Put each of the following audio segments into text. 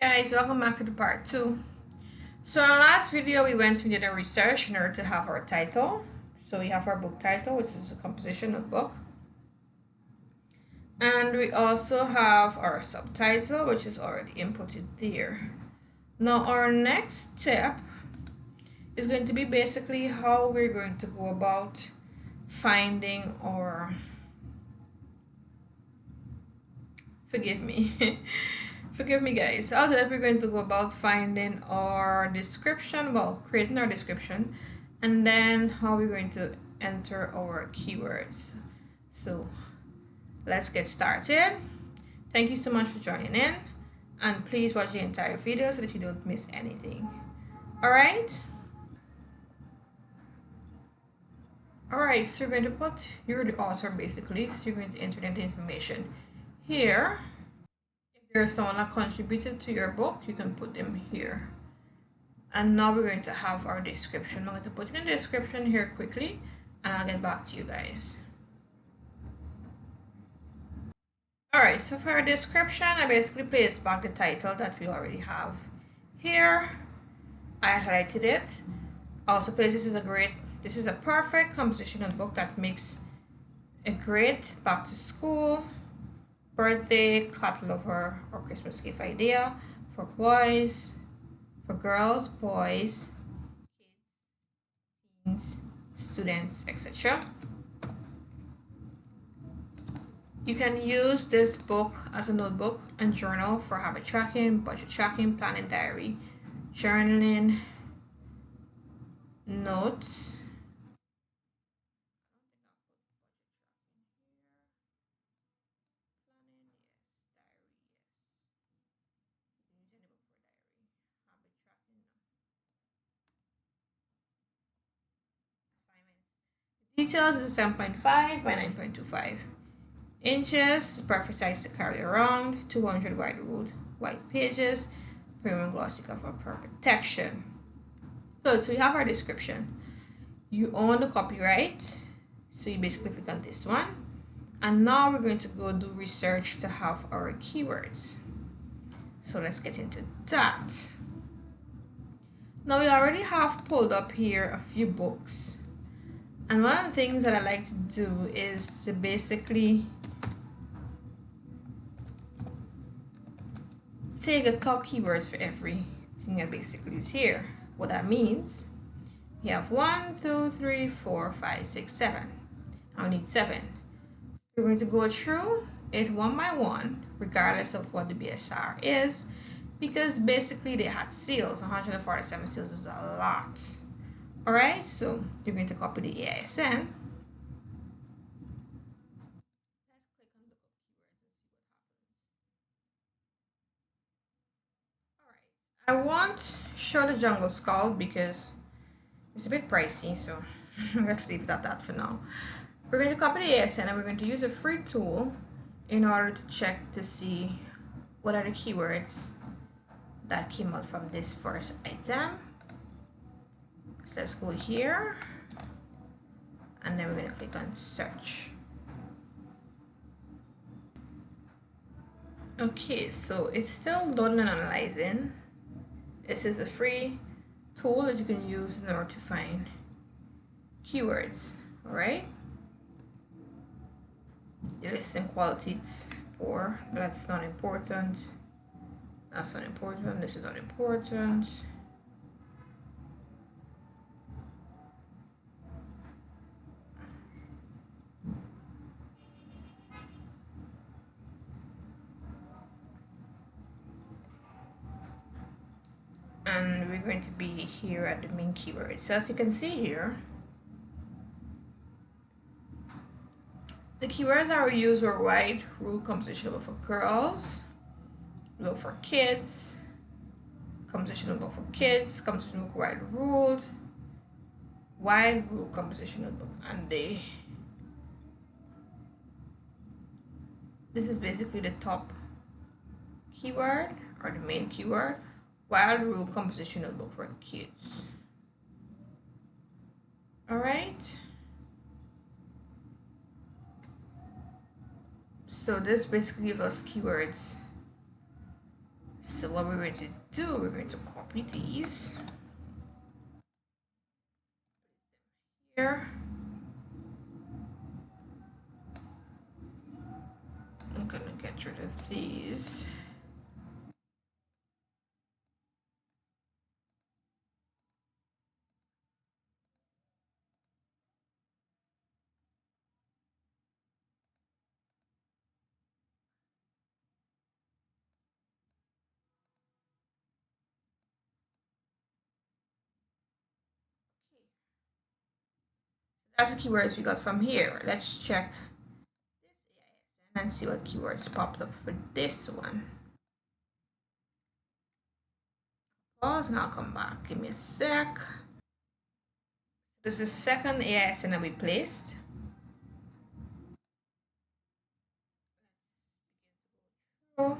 Guys, welcome back to the part 2. So in the last video we did a research in order to have our title. So we have our book title, which is a composition of book. And we also have our subtitle, which is already inputted there. Now our next step is going to be basically how we're going to go about finding our forgive me forgive me guys, how that we're going to go about finding our description, well, creating our description, and then how we're going to enter our keywords. So let's get started. Thank you so much for joining in, and please watch the entire video so that you don't miss anything. Alright, so you're going to put, you're the author basically, so you're going to enter the information here. There's someone that contributed to your book, you can put them here. And now we're going to have our description. I'm going to put in the description here quickly, and I'll get back to you guys. Alright, so for our description, I basically placed back the title that we already have here. I highlighted it. Also placed this is a perfect compositional book that makes a great back to school, birthday, cat lover, or Christmas gift idea for boys, for girls, boys, kids, teens, students, etc. You can use this book as a notebook and journal for habit tracking, budget tracking, planning diary, journaling, notes. Details is 7.5 by 9.25 inches, perfect size to carry around, 200 wide ruled white pages, premium glossy cover for protection. Good, so we have our description. You own the copyright, so you basically click on this one. And now we're going to go do research to have our keywords. So let's get into that. Now we already have pulled up here a few books. And one of the things that I like to do is to basically take the top keywords for everything that basically is here. What that means, we have 1, 2, 3, 4, 5, 6, 7. I need 7. So we're going to go through it one by one, regardless of what the BSR is, because basically they had sales. 147 sales is a lot. Alright, so you're going to copy the AISN. I won't show the jungle skull because it's a bit pricey, so let's leave it at that for now. We're going to copy the ASN and we're going to use a free tool in order to check to see what are the keywords that came out from this first item. So let's go here and then we're going to click on search. Okay, so it's still loading and analyzing. This is a free tool that you can use in order to find keywords. All right, the listing quality is poor. That's not important. That's not important. This is not important. And we're going to be here at the main keywords. So as you can see here, the keywords that were used were wide rule compositional for girls, book for kids, compositional book for kids, compositional book wide rule compositional book, and this is basically the top keyword or the main keyword. Wild rule compositional book for kids. All right. So this basically gives us keywords So what we're going to do, we're going to copy these here. I'm gonna get rid of these. That's the keywords we got from here. Let's check this AISN and see what keywords popped up for this one. Pause and I'll come back. Give me a sec. This is the second AISN that we placed. And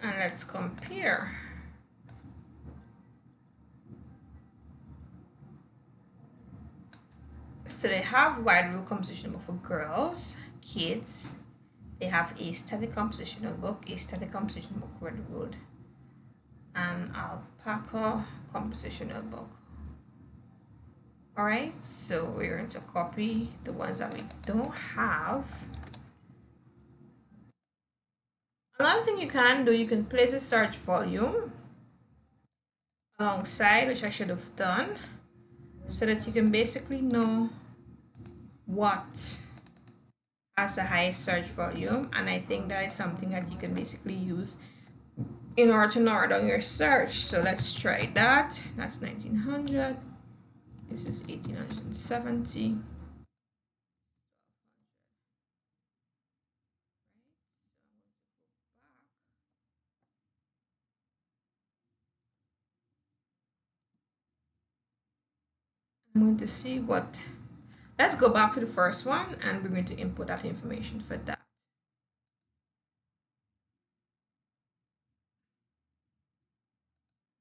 let's compare. So they have wide rule composition book for girls, kids. They have a static compositional book, a static compositional book red ruled, and alpaca compositional book. Alright, so we're going to copy the ones that we don't have. Another thing you can do, you can place a search volume alongside, which I should have done, so that you can basically know what has the highest search volume. And I think that is something that you can basically use in order to narrow down your search. So let's try that. That's 1900. This is 1870. I'm going to see what, let's go back to the first one and we're going to input that information for that. Alright,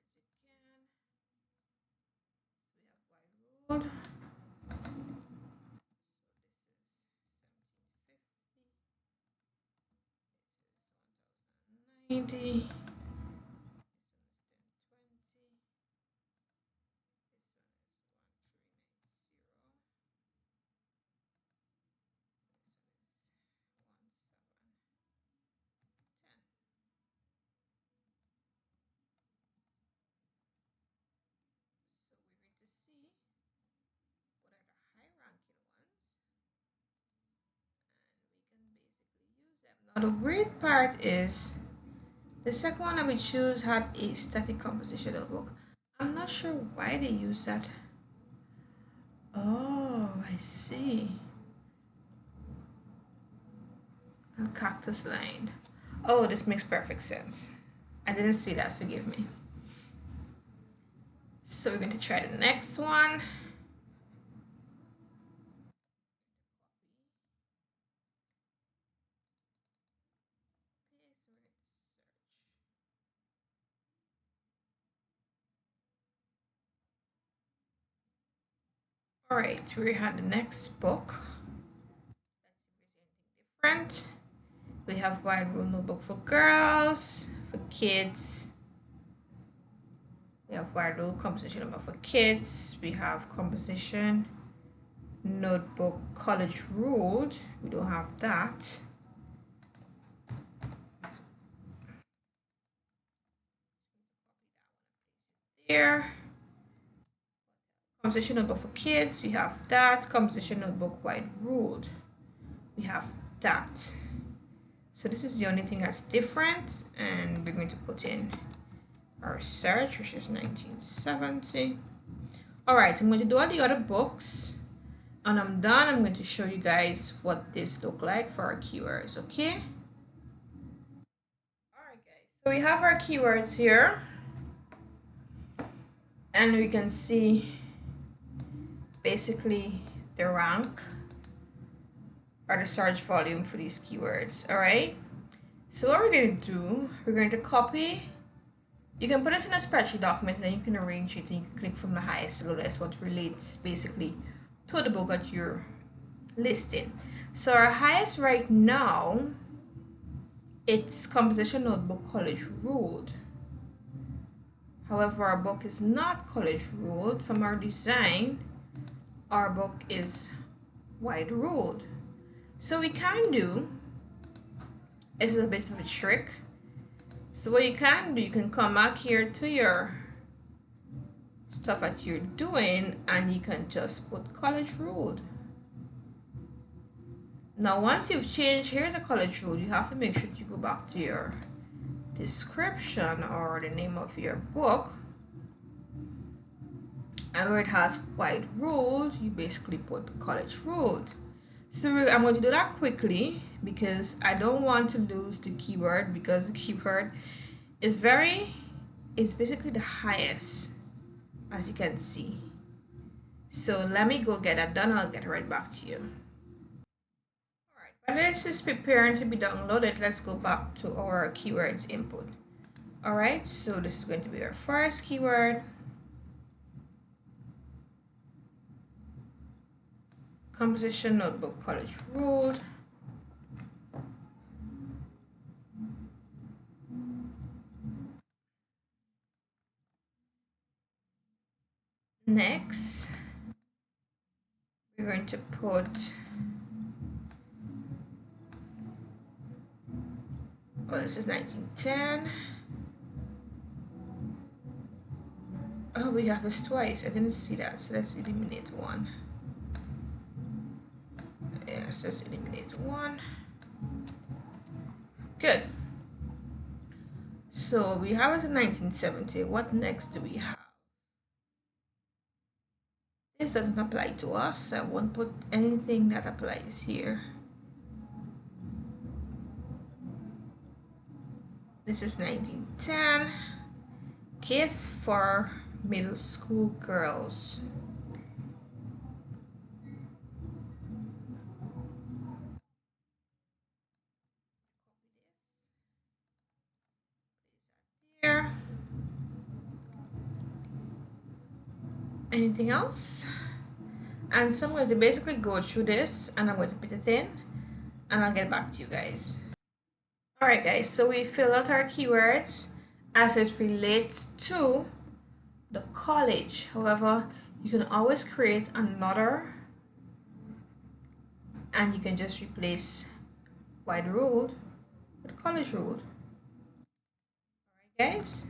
here we have the keywords again. So we have wide ruled. 90. Now the weird part is the second one that we choose had a static compositional book. I'm not sure why they use that. Oh, I see. And cactus lined. Oh, this makes perfect sense. I didn't see that, forgive me. So we're going to try the next one. All right, we had the next book. Different. We have wide rule notebook for girls, for kids. We have wide rule composition notebook for kids. We have composition notebook college ruled. We don't have that. There. Composition notebook for kids, we have that. Composition notebook wide ruled, we have that. So this is the only thing that's different, and we're going to put in our search, which is 1970. All right, I'm going to do all the other books, and I'm done. I'm going to show you guys what this look like for our keywords, okay? All right, guys, so we have our keywords here, and we can see basically the rank or the search volume for these keywords. All right. So what we're going to do, we're going to copy. You can put this in a spreadsheet document, and then you can arrange it, and you can click from the highest to the lowest, what relates basically to the book that you're listing. So our highest right now, it's Composition Notebook College Ruled. However, our book is not college ruled. From our design, our book is wide ruled. So we can do, this is a bit of a trick. So what you can do, you can come back here to your stuff that you're doing, and you can just put college ruled. Now once you've changed here to college ruled, you have to make sure you go back to your description or the name of your book, and where it has wide ruled, you basically put college ruled. So I'm going to do that quickly because I don't want to lose the keyword, because the keyword is it's basically the highest, as you can see. So let me go get that done. I'll get right back to you. Alright, while this is preparing to be downloaded, let's go back to our keywords input. Alright, so this is going to be our first keyword. Composition Notebook College Ruled. Next, we're going to put this is 1910. Oh, we have this twice. I didn't see that, so let's eliminate one. Yes, let's eliminate one. Good. So we have it in 1970. What next do we have? This doesn't apply to us. I won't put anything that applies here. This is 1910. Case for middle school girls. Here. Anything else? And so I'm going to basically go through this, and I'm going to put it in, and I'll get back to you guys. Alright guys, so we fill out our keywords as it relates to the college. However, you can always create another, and you can just replace wide ruled with college ruled. Alright guys,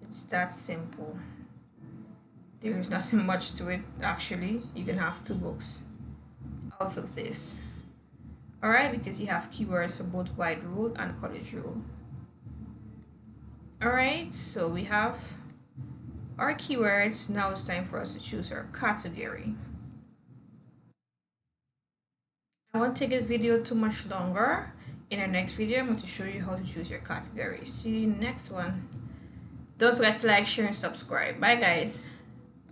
it's that simple. There's nothing much to it actually. You can have two books out of this. Alright, because you have keywords for both wide ruled and college ruled. Alright, so we have our keywords. Now it's time for us to choose our category. I won't take this video too much longer. In our next video, I'm going to show you how to choose your category. See you in the next one. Don't forget to like, share, and subscribe. Bye guys.